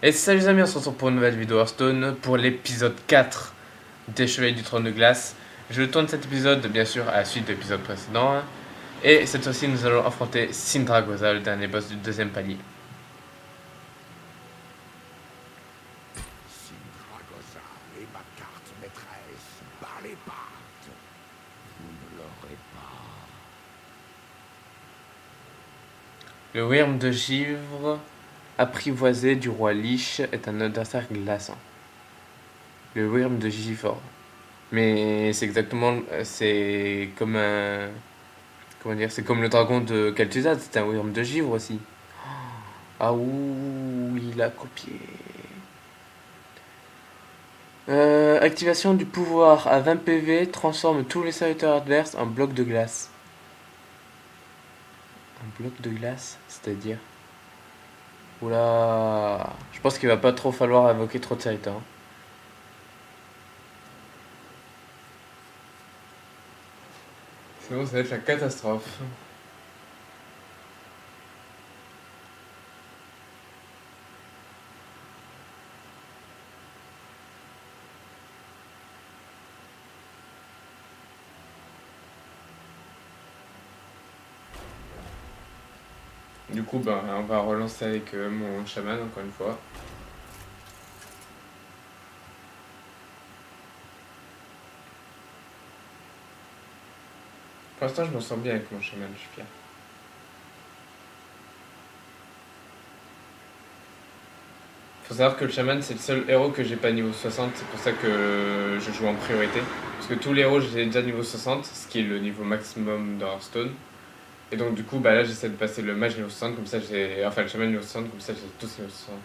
Et salut les amis, on se retrouve pour une nouvelle vidéo Hearthstone pour l'épisode 4 des Chevaliers du Trône de Glace. Je tourne cet épisode bien sûr à la suite de l'épisode précédent. Et cette fois-ci nous allons affronter Sindragosa, le dernier boss du deuxième palier. Sindragosa est ma carte maîtresse. Parlez pas. Vous ne l'aurez pas. Le Wyrm de Givre, apprivoisé du roi Lich, est un adversaire glaçant. Le Wyrm de Givre. Mais c'est exactement... C'est comme un... Comment dire? C'est comme le dragon de Kel'Thuzad, c'est un Wyrm de Givre aussi. Ah ouh, il a copié. Activation du pouvoir à 20 PV transforme tous les serviteurs adverses en blocs de glace. Un bloc de glace, c'est-à-dire... Oula, je pense qu'il va pas trop falloir invoquer trop de serviteurs. Sinon ça va être la catastrophe. Du coup, ben, on va relancer avec mon chaman encore une fois. Pour l'instant, je me sens bien avec mon chaman, je suis fier. Faut savoir que le chaman, c'est le seul héros que j'ai pas niveau 60, c'est pour ça que je joue en priorité. Parce que tous les héros, j'ai déjà niveau 60, ce qui est le niveau maximum dans Hearthstone. Et donc, du coup, bah là, j'essaie de passer le mage niveau 60, comme ça j'ai. Enfin, le chaman niveau 60, comme ça j'ai tous niveau 60.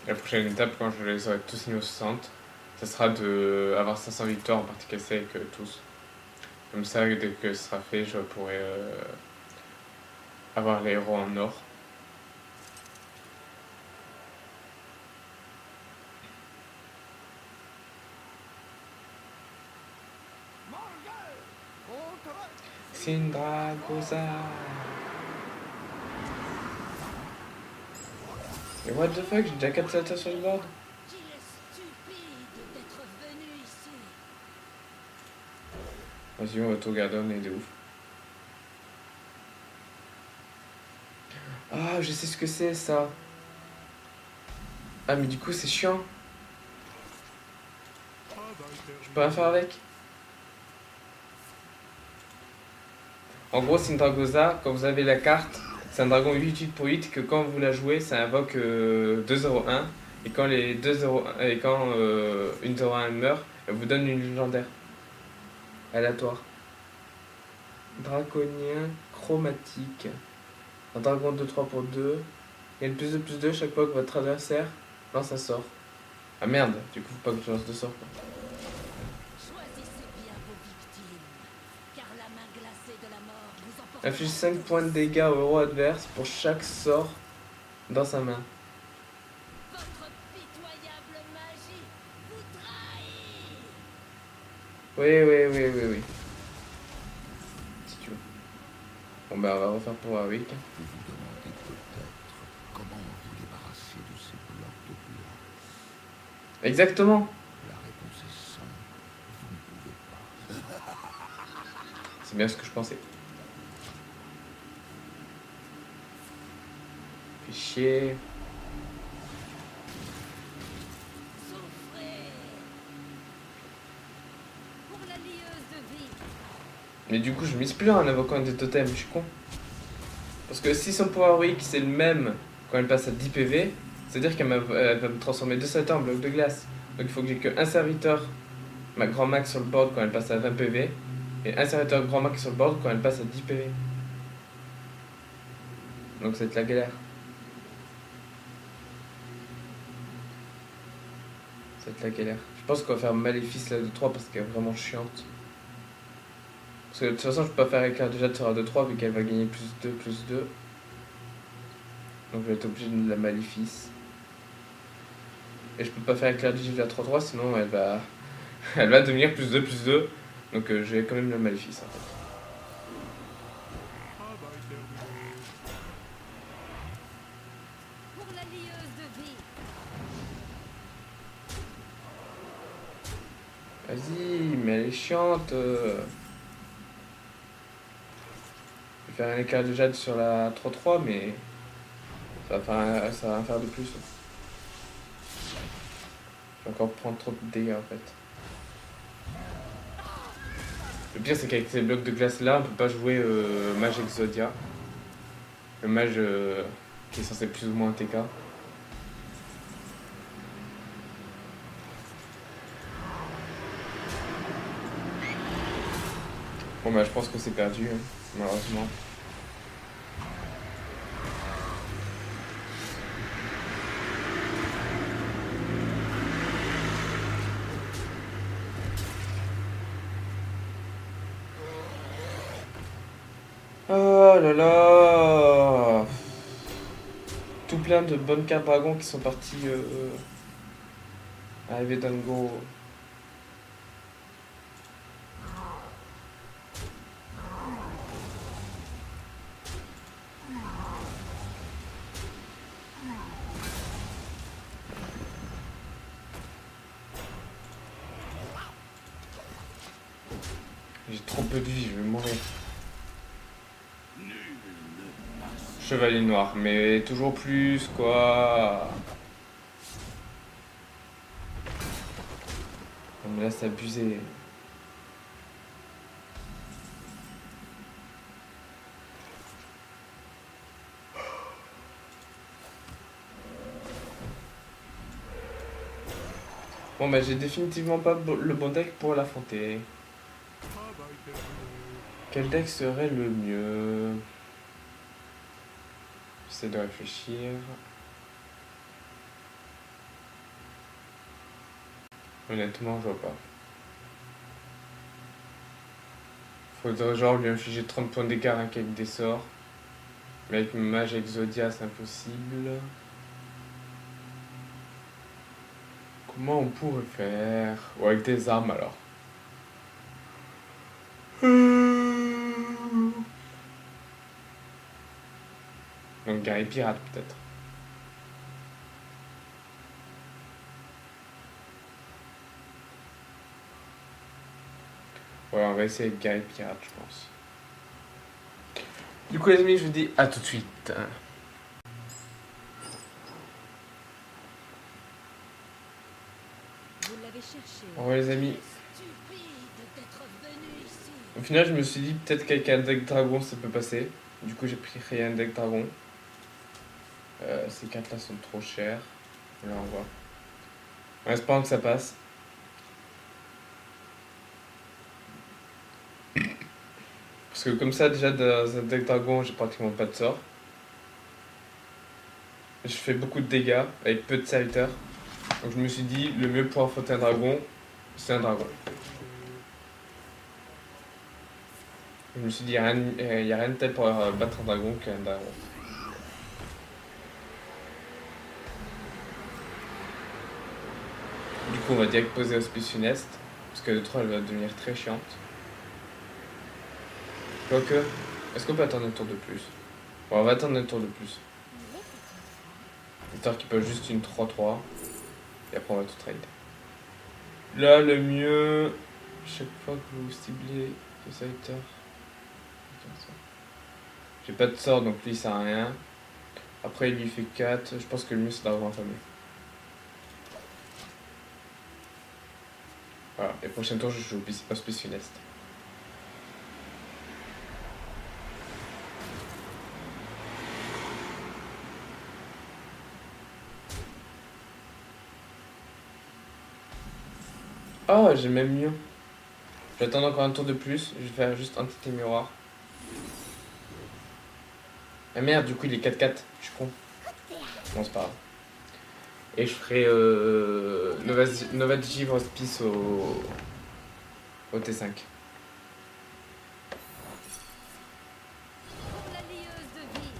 La prochaine étape, quand je les aurai tous niveau 60, ça sera d'avoir 500 victoires en partie cassée avec tous. Comme ça, dès que ce sera fait, je pourrai avoir les héros en or. Sindragosa. Mais what the fuck, j'ai déjà 4 salters sur le board. Qu'il est stupide d'être venu ici. Vas-y, on va tout regarder, on est de ouf. Ah, je sais ce que c'est ça. Ah, mais du coup, c'est chiant. Je peux rien faire avec. En gros, Sindragosa, quand vous avez la carte, c'est un dragon 8-8 pour 8 que quand vous la jouez, ça invoque 2-0-1. Et quand les 2-0-1 et quand une 0-1 meurt, elle vous donne une légendaire. Aléatoire. Draconien chromatique. Un dragon 2-3 pour 2. Il y a une plus de chaque fois que votre adversaire lance un sort. Ah merde, du coup faut pas que je lance de sort quoi. Choisissez bien vos victimes, car la main glacée de la mort vous emporte. Inflige 5 points de dégâts au héros adverse pour chaque sort dans sa main. Votre pitoyable magie vous trahit. Oui. Si tu veux. Bon bah on va refaire pour Warwick. Vous vous demandez peut-être comment vous débarrasser de ces blocs de glace. Exactement. La réponse est simple. Vous ne pouvez pas. C'est bien ce que je pensais. Fais chier. Souffrez. Pour la lieuse de vie. Mais du coup je mise plus en invoquant des totems, je suis con. Parce que si son pouvoir Warwick c'est le même quand elle passe à 10 PV, c'est-à-dire qu'elle va me transformer 2 serviteurs en bloc de glace. Donc il faut que j'ai qu'un serviteur ma grand max sur le board quand elle passe à 20 PV. Et un serviteur grand max sur le board quand elle passe à 10 PV. Donc c'est la galère. C'est la galère. Je pense qu'on va faire Maléfice là de 3 parce qu'elle est vraiment chiante. Parce que de toute façon je peux pas faire éclair déjà de sera de 3 vu qu'elle va gagner plus 2. Donc je vais être obligé de la Maléfice. Et je peux pas faire éclair de givre à 3-3, sinon elle va, elle va devenir +2/+2. Donc j'ai quand même le maléfice en fait. Pour la lieuse de vie. Vas-y, mais elle est chiante. Je vais faire un éclair de jade sur la 3-3, mais ça va faire de plus. Je vais encore prendre trop de dégâts en fait. Le pire c'est qu'avec ces blocs de glace là, on peut pas jouer mage Exodia. Le mage qui est censé plus ou moins TK. Bon bah je pense que c'est perdu, hein, malheureusement. Oh là là! Tout plein de bonnes cartes dragons qui sont partis à Evedango. J'ai trop peu de vie, je vais mourir. Chevalier noir, mais toujours plus quoi. Non mais là c'est abusé. Bon bah j'ai définitivement pas le bon deck pour l'affronter. Quel deck serait le mieux? J'essaie de réfléchir. Honnêtement, je vois pas. Faudrait genre lui infliger 30 points d'écart avec des sorts. Mais avec mage Exodia, c'est impossible. Comment on pourrait faire? Ou avec des armes alors. Donc guerrier pirate peut-être. Ouais, on va essayer avec guerrier pirate, je pense. Du coup les amis, je vous dis à tout de suite. Vous l'avez cherché. Au revoir les amis. Stupide d'être venu ici. Au final, je me suis dit peut-être qu'avec un deck dragon ça peut passer. Du coup, j'ai pris un deck dragon. Ces cartes là sont trop chères. Là, on voit. En espérant que ça passe. Parce que comme ça, déjà dans un deck dragon, j'ai pratiquement pas de sort. Je fais beaucoup de dégâts avec peu de serviteurs. Donc je me suis dit, le mieux pour affronter un dragon, c'est un dragon. Je me suis dit, il n'y a rien de tel pour battre un dragon qu'un dragon. Du coup, on va direct poser Auspice Funeste, parce que le 3 elle va devenir très chiante. Quoique, est-ce qu'on peut attendre un tour de plus? Bon, on va attendre un tour de plus. Histoire qu'il peut juste une 3-3, et après on va tout trade. Là, le mieux, chaque fois que vous ciblez le serviteur. J'ai pas de sort, donc lui, ça sert à rien. Après, il lui fait 4. Je pense que le mieux, c'est d'avoir entamé. Voilà, et prochain tour, je joue Auspice Funeste. Oh, j'ai même mieux. Je vais attendre encore un tour de plus. Je vais faire juste entité miroir. Ah merde, du coup, il est 4-4. Je suis con. Bon, c'est pas grave. Et je ferai Nova de Givre Hospice au T5. Pour la lieuse de vie.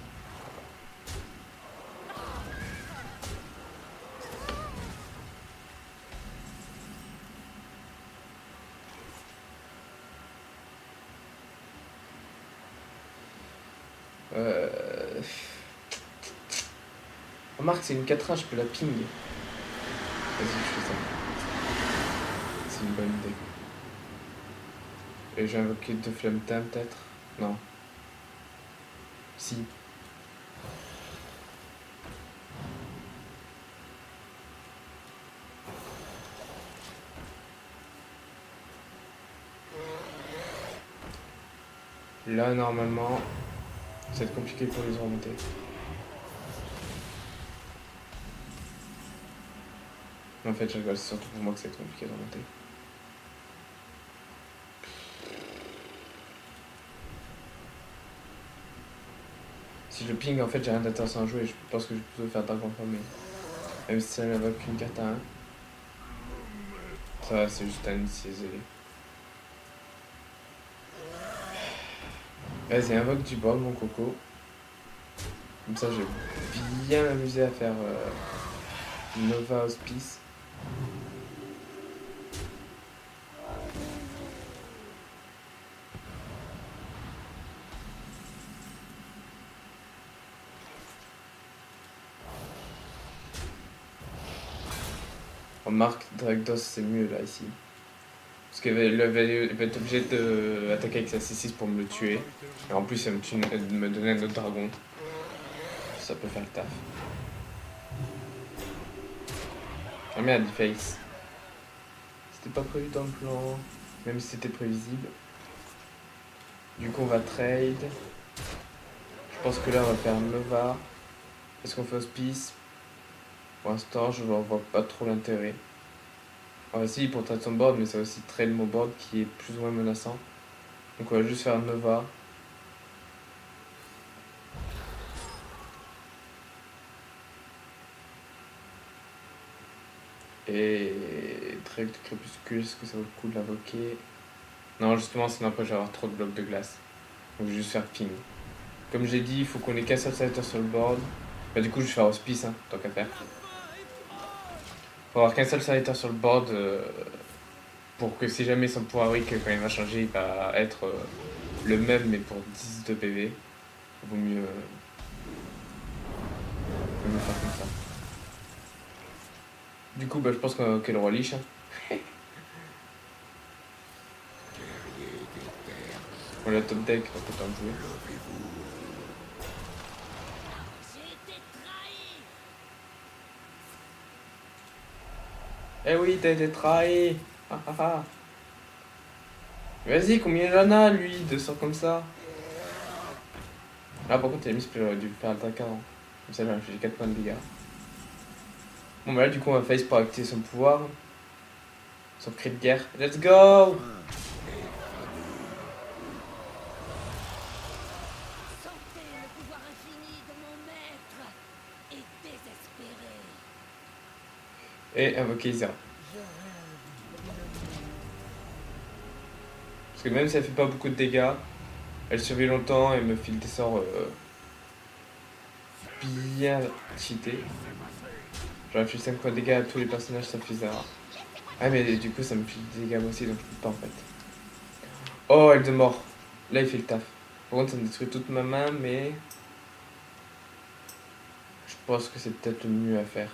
Euh... Remarque, c'est une 4A, je peux la ping. Vas-y, je fais ça. C'est une bonne idée. Et j'ai invoqué 2 flammes d'âme, peut-être? Non. Si. Là, normalement, ça va être compliqué pour les remonter. En fait, je rigole, c'est surtout pour moi que ça va être compliqué de remonter. Si je ping, en fait, j'ai rien d'intéressant à jouer. Je pense que je vais plutôt faire Dragon mais même si ça n'invoque qu'une carte à 1. Ça va, c'est juste un isolé. Vas-y, invoque du bois, mon coco. Comme ça, je vais bien m'amuser à faire Nova Hospice. Remarque, Dragdos c'est mieux là ici. Parce qu'il va être obligé d'attaquer avec sa C6 pour me le tuer. Et en plus, il va me donner un autre dragon. Ça peut faire le taf. Ah merde, il face. C'était pas prévu dans le plan, même si c'était prévisible. Du coup, on va trade. Je pense que là, on va faire Nova. Est-ce qu'on fait Hospice? Pour l'instant, je ne vois pas trop l'intérêt. On va essayer pour trade son board, mais c'est aussi trade mon board qui est plus ou moins menaçant. Donc, on va juste faire Nova. Et trade de crépuscule, est-ce que ça vaut le coup de l'invoquer? Non, justement, sinon après, je vais avoir trop de blocs de glace. Donc, je vais juste faire ping. Comme j'ai dit, il faut qu'on ait qu'un seul selecteur sur le board. Bah, du coup, je vais faire Hospice, hein, tant qu'à faire. Faut avoir qu'un seul selecteur sur le board pour que si jamais son pouvoir weak, quand il va changer, il va être le même, mais pour 10 de PV. Vaut mieux faire comme ça. Du coup, bah, je pense qu'on va le roi Lich. Hein. On l'a top deck, on peut en jouer. Eh oui, t'as été trahi. Ah, ah, ah. Vas-y, combien il en a, lui, de sorts comme ça? Ah, par contre, il a mis j'aurais dû faire un attaque avant. Comme ça, j'ai 4 points de dégâts. Bon, bah là, du coup, on va face pour activer son pouvoir. Son cri de guerre. Let's go! Sentez le pouvoir infini de mon maître et désespéré. Et invoquer Isera. Parce que même si elle fait pas beaucoup de dégâts, elle survit longtemps et me file des sorts bien cheatés. J'aurais fait 5 points de dégâts à tous les personnages sauf Isera. Ah, mais du coup, ça me file des dégâts moi aussi, donc je peux pas en fait. Oh, elle de mort. Là, il fait le taf. Par contre, ça me détruit toute ma main, mais je pense que c'est peut-être le mieux à faire.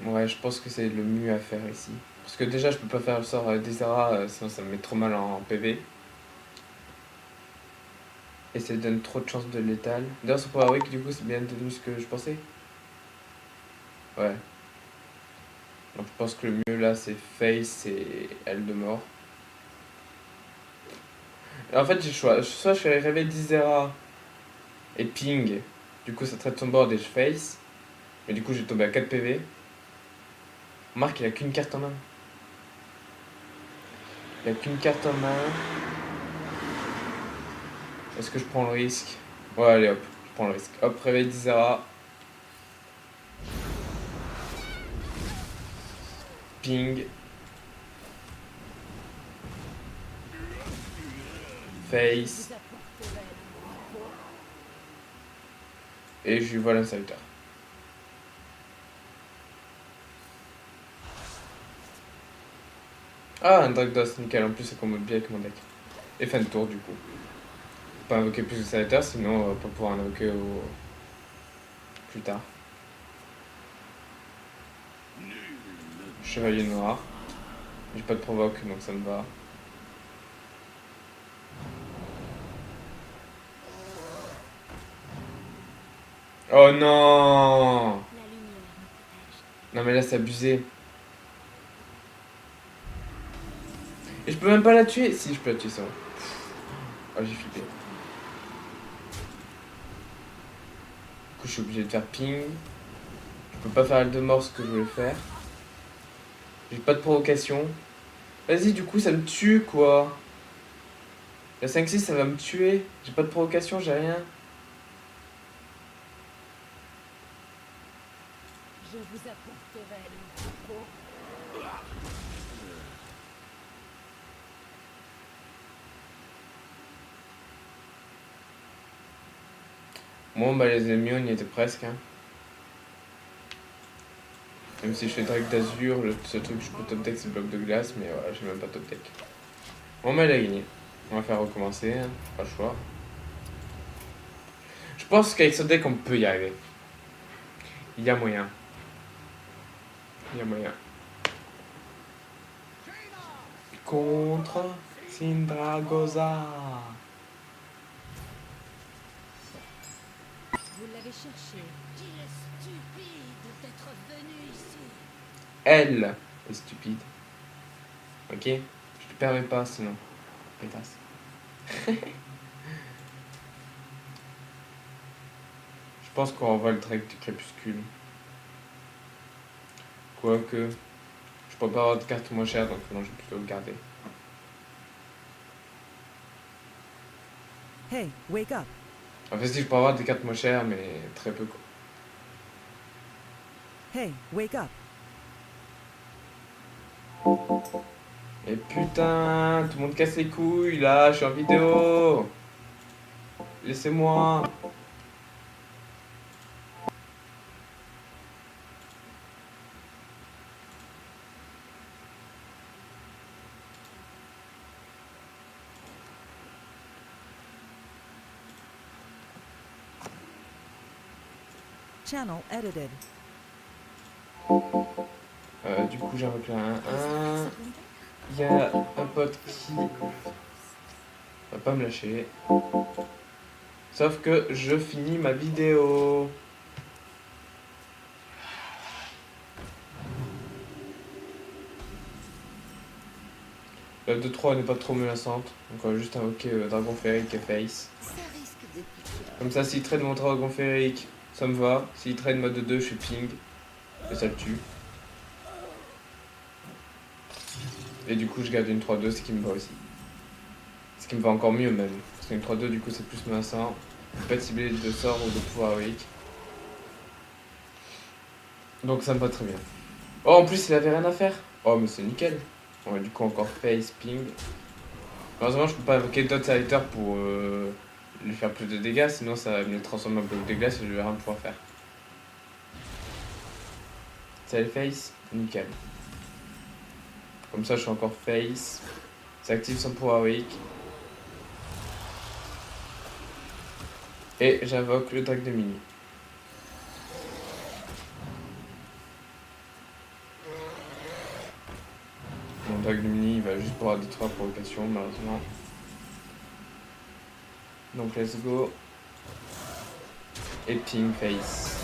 Ouais, je pense que c'est le mieux à faire ici. Parce que déjà, je peux pas faire le sort d'Isera, sinon ça me met trop mal en PV. Et ça donne trop de chances de létal. D'ailleurs, son power weak, du coup, c'est bien devenu ce que je pensais. Ouais. Donc je pense que le mieux là, c'est Face et Elle de mort. Et en fait, j'ai le choix. Soit je fais réveil d'Isera et ping. Du coup, ça traite son board et je face. Mais du coup, j'ai tombé à 4 PV. Remarque, il a qu'une carte en main. Il a qu'une carte en main. Est-ce que je prends le risque? Ouais, allez hop, je prends le risque. Hop, réveil d'Isera. Ping. Face. Et je lui vole un saluteur. Ah, un Dragdos, nickel. En plus, ça combo bien avec mon deck. Et fin de tour, du coup. Pas invoquer plus de serviteurs, sinon on va pas pouvoir en invoquer plus tard. Chevalier noir. J'ai pas de provoque, donc ça me va. Oh non! La lumière nous protège. Non mais là c'est abusé. Et je peux même pas la tuer. Si, je peux la tuer, c'est bon. Oh, j'ai flippé. Du coup, je suis obligé de faire ping. Je peux pas faire Aldemort ce que je voulais faire. J'ai pas de provocation. Vas-y, du coup, ça me tue, quoi. La 5-6, ça va me tuer. J'ai pas de provocation, j'ai rien. Je vous apporterai le repos. Bon, bah, les ennemis, on y était presque. Hein. Même si je fais Drake d'Azur, le seul truc que je peux top deck, c'est le bloc de glace. Mais voilà, j'ai même pas top deck. Bon, bah, il a gagné. On va faire recommencer. Hein. Pas le choix. Je pense qu'avec ce deck, on peut y arriver. Il y a moyen. Il y a moyen. Contre Syndragosa. Vous l'avez cherché. Qu'il est stupide d'être venu ici. Elle est stupide. Ok? Je te permets pas sinon. Pétasse. Je pense qu'on envoie le Drake du crépuscule. Quoique. Je peux pas avoir de carte moins chère, donc non, je vais plutôt le garder. Hey, wake up. En fait, si je peux avoir des cartes moins chères, mais très peu quoi. Hey, wake up. Et putain, tout le monde casse les couilles là, je suis en vidéo. Laissez-moi. Channel edited. Du coup, j'invoque le 1-1. Il y a un pote qui va pas me lâcher. Sauf que je finis ma vidéo. La 2-3 n'est pas trop menaçante. Donc on va juste invoquer Dragon Férique et Face. Ça risque d'être pire. Comme ça, s'il trade mon Dragon Férique, ça me va. S'il trade mode 2, je fais ping. Et ça le tue. Et du coup, je garde une 3-2, ce qui me va aussi. Ce qui me va encore mieux même. Parce qu'une 3-2, du coup, c'est plus menaçant. Je peux pas être ciblé de sort ou de pouvoir héroïque. Donc ça me va très bien. Oh, en plus, il avait rien à faire. Oh, mais c'est nickel. On va du coup encore face, ping. Heureusement, je peux pas invoquer d'autres serviteurs pour lui faire plus de dégâts, sinon ça va me transformer en bloc de glace et je vais rien pouvoir faire. C'est le face, nickel. Comme ça, je suis encore face. Ça active son pouvoir weak. Et j'invoque le Drake de Mini. Mon Drake de Mini, il va juste pouvoir détruire provocation, malheureusement. Donc, let's go. Et ping face.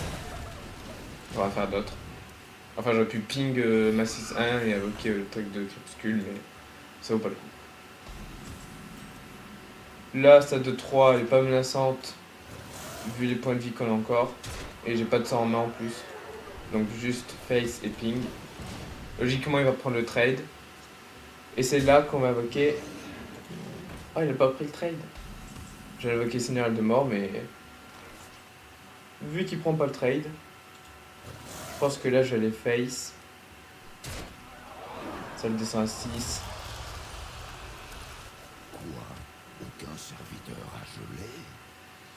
On va faire d'autres. Enfin, j'aurais pu ping ma 6-1 et invoquer le truc de crépuscule, mais ça vaut pas le coup. Là, ça 2-3, elle est pas menaçante, vu les points de vie qu'on a encore. Et j'ai pas de sang en main en plus. Donc juste face et ping. Logiquement, il va prendre le trade. Et c'est là qu'on va invoquer... Oh, il a pas pris le trade. J'ai invoqué Seigneur de mort, mais... Vu qu'il prend pas le trade, je pense que là, je vais aller face. Ça le descend à 6. Quoi? Aucun serviteur à geler?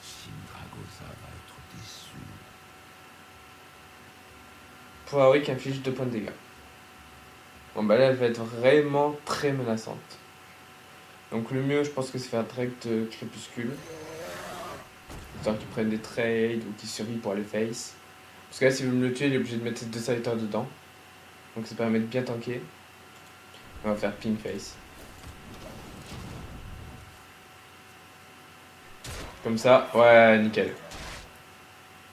Syndragosa va être déçu. Pour Auric, inflige 2 points de dégâts. Bon bah là elle va être vraiment très menaçante. Donc le mieux je pense que c'est faire direct crépuscule. Histoire qu'ils prennent des trades ou qu'ils survivent pour aller face. Parce que là s'il veut me le tuer il est obligé de mettre ses 2 serviteurs dedans. Donc ça permet de bien tanker. On va faire ping face. Comme ça, ouais nickel.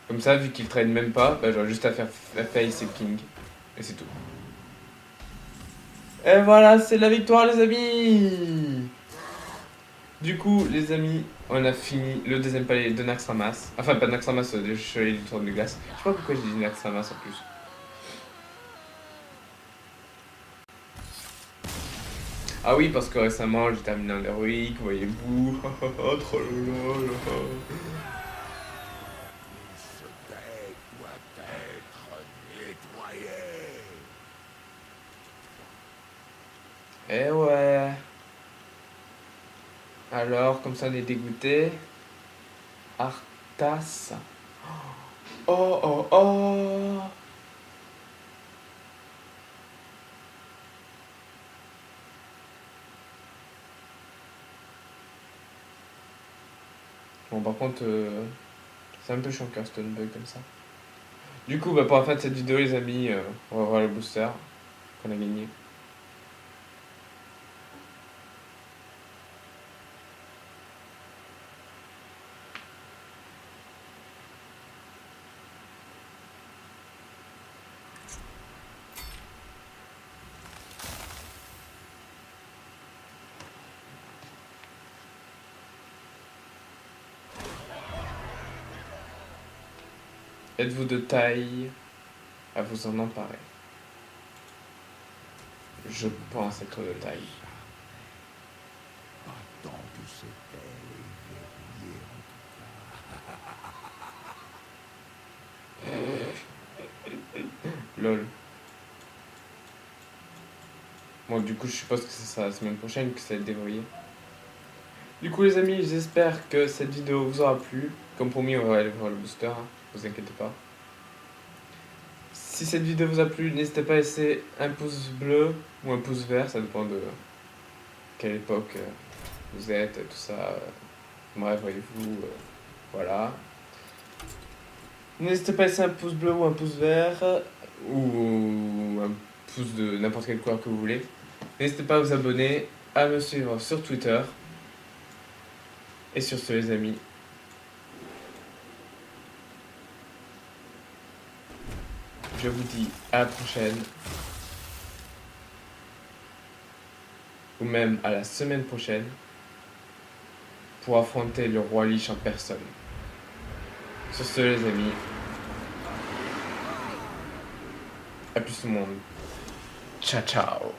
Comme ça vu qu'il trade même pas, bah j'aurais juste à faire face et ping. Et c'est tout. Et voilà, c'est la victoire les amis. Du coup, les amis, on a fini le deuxième palais de Naxxramas. Enfin, pas de Naxxramas, le chevalier du tour de glace. Je sais pas pourquoi j'ai dit Naxxramas en plus. Ah oui, parce que récemment, j'ai terminé un héroïque, voyez-vous. Trop lolo. Ce deck doit être nettoyé. Eh ouais. Alors, comme ça, on est dégoûté. Arthas. Oh, oh, oh. Bon, par contre, c'est un peu chiant qu'un stone bug comme ça. Du coup, bah, pour la fin de cette vidéo, les amis, on va voir le booster qu'on a gagné. Êtes-vous de taille à vous en emparer? Je pense être de taille. Tant que c'était verrouillé en tout cas. Lol. Bon, du coup, je suppose que c'est ça la semaine prochaine que ça va être dévoyé. Du coup, les amis, j'espère que cette vidéo vous aura plu. Comme promis, on va aller voir le booster, hein, vous inquiétez pas. Si cette vidéo vous a plu, n'hésitez pas à laisser un pouce bleu ou un pouce vert, ça dépend de quelle époque vous êtes, tout ça. Bref, voyez-vous, voilà. N'hésitez pas à laisser un pouce bleu ou un pouce vert, ou un pouce de n'importe quelle couleur que vous voulez. N'hésitez pas à vous abonner, à me suivre sur Twitter. Et sur ce, les amis, je vous dis à la prochaine, ou même à la semaine prochaine, pour affronter le roi Lich en personne. Sur ce, les amis, à plus tout le monde. Ciao, ciao.